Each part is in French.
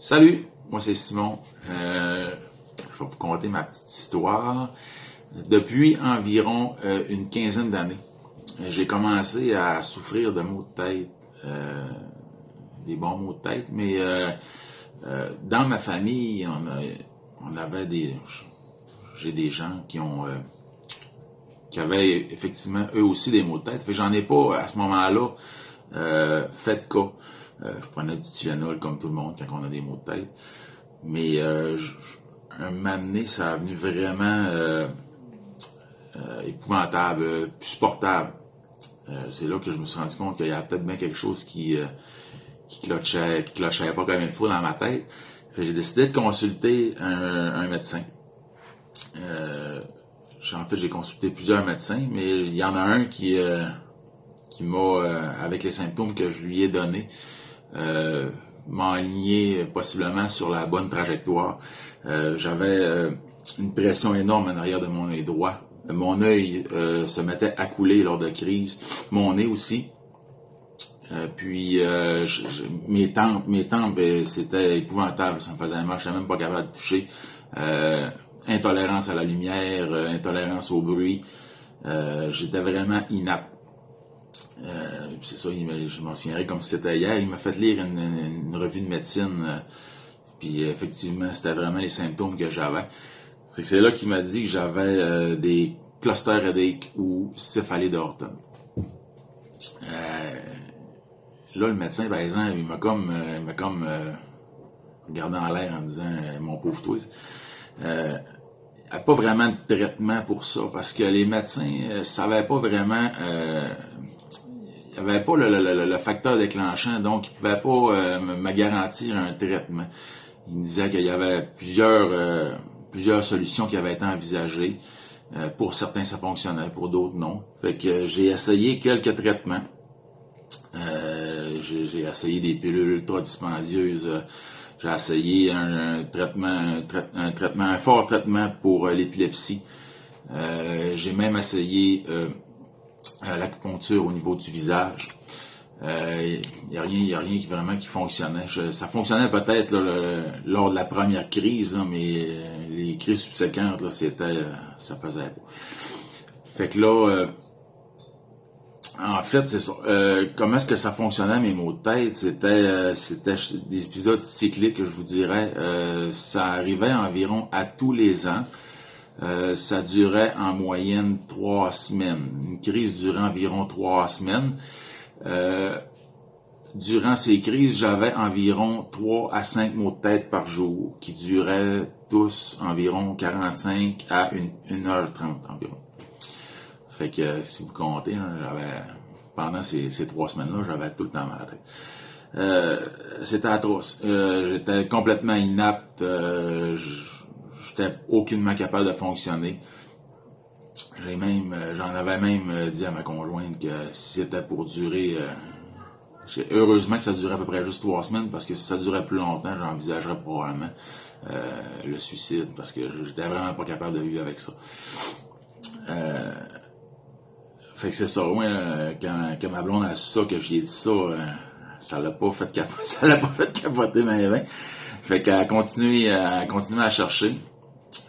Salut, moi c'est Simon. Je vais vous conter ma petite histoire. Depuis environ une quinzaine d'années, j'ai commencé à souffrir de maux de tête, des bons maux de tête, mais dans ma famille, on avait j'ai des gens qui avaient effectivement eux aussi des maux de tête. Fait que j'en ai pas à ce moment-là fait de cas. Je prenais du Tylenol comme tout le monde quand on a des maux de tête. Mais un moment donné, ça a venu vraiment épouvantable, plus supportable. C'est là que je me suis rendu compte qu'il y avait peut-être bien quelque chose qui clochait pas comme il faut dans ma tête. J'ai décidé de consulter un médecin. En fait, j'ai consulté plusieurs médecins, mais il y en a un qui m'a, avec les symptômes que je lui ai donnés, m'a aligné possiblement sur la bonne trajectoire. J'avais une pression énorme en arrière de mon œil droit. Mon œil se mettait à couler lors de crises. Mon nez aussi. Mes tempes, c'était épouvantable. Ça me faisait mal. Je n'étais même pas capable de toucher. Intolérance à la lumière, intolérance au bruit. J'étais vraiment inapte. C'est ça, je m'en souviendrai comme si c'était hier. Il m'a fait lire une revue de médecine. Puis effectivement, c'était vraiment les symptômes que j'avais. C'est là qu'il m'a dit que j'avais des cluster headache ou céphalée de Horton. Là, le médecin, par exemple, il m'a comme regardé en l'air en me disant mon pauvre toi. Il n'y a pas vraiment de traitement pour ça parce que les médecins ne savaient pas vraiment. Il n'y avait pas le facteur déclenchant, donc ils ne pouvaient pas me garantir un traitement. Il me disait qu'il y avait plusieurs solutions qui avaient été envisagées. Pour certains, ça fonctionnait, pour d'autres, non. Fait que j'ai essayé quelques traitements. J'ai essayé des pilules ultra dispendieuses. J'ai essayé un fort traitement pour l'épilepsie. J'ai même essayé l'acupuncture au niveau du visage. Il n'y a rien qui vraiment qui fonctionnait. Ça fonctionnait peut-être lors de la première crise, là, mais les crises subséquentes, là, ça faisait pas. Fait que là, en fait, c'est ça. Comment est-ce que ça fonctionnait mes maux de tête? C'était des épisodes cycliques, je vous dirais. Ça arrivait environ à tous les ans. Ça durait en moyenne 3 semaines. Une crise durait environ 3 semaines. Durant ces crises, j'avais environ 3 à 5 maux de tête par jour qui duraient tous environ 45 à 1h30 environ. Fait que si vous comptez, hein, pendant ces 3 semaines-là, j'avais tout le temps mal à la tête. C'était atroce. J'étais complètement inapte. J'étais aucunement capable de fonctionner. J'en avais même dit à ma conjointe que si c'était pour durer, heureusement que ça durait à peu près juste 3 semaines, parce que si ça durait plus longtemps, j'envisagerais probablement le suicide, parce que j'étais vraiment pas capable de vivre avec ça. Fait que c'est ça, moi, quand ma blonde a su ça, que j'y ai dit ça, ça l'a pas fait capoter ma main. Fait qu'elle a continué à chercher.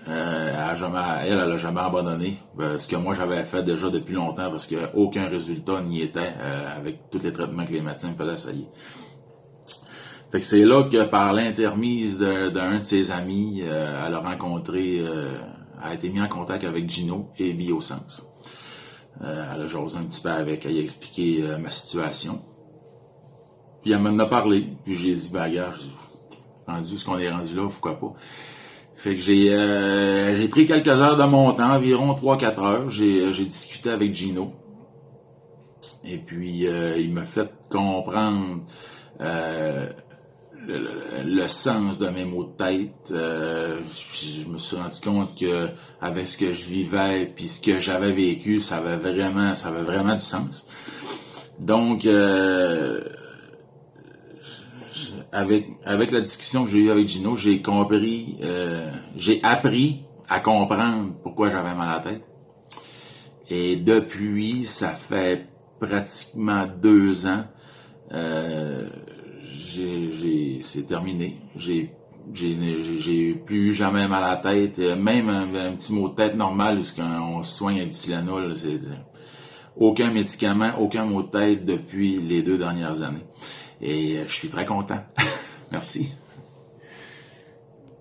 Elle a jamais abandonné. Ce que moi j'avais fait déjà depuis longtemps parce qu'aucun résultat n'y était avec tous les traitements que les médecins me faisaient essayer. Fait que c'est là que par l'intermise d'un de ses amis, elle a rencontré, a été mise en contact avec Gino et Biosens. Elle a jasé un petit peu avec, elle a expliqué ma situation. Puis elle m'en a parlé. Puis j'ai dit, regarde, rendu ce qu'on est rendu là, pourquoi pas. Fait que j'ai pris quelques heures de mon temps, environ 3-4 heures. J'ai discuté avec Gino. Et puis, il m'a fait comprendre le sens de mes maux de tête. Je me suis rendu compte que avec ce que je vivais puis ce que j'avais vécu, ça avait vraiment du sens. Donc, avec la discussion que j'ai eue avec Gino, j'ai appris à comprendre pourquoi j'avais mal à la tête. Et depuis, ça fait pratiquement 2 ans, c'est terminé. J'ai plus jamais mal à la tête. Même un petit mot de tête normal, lorsqu'on se soigne avec du Tylenol, c'est aucun médicament, aucun mot de tête depuis les 2 dernières années. Et je suis très content. Merci.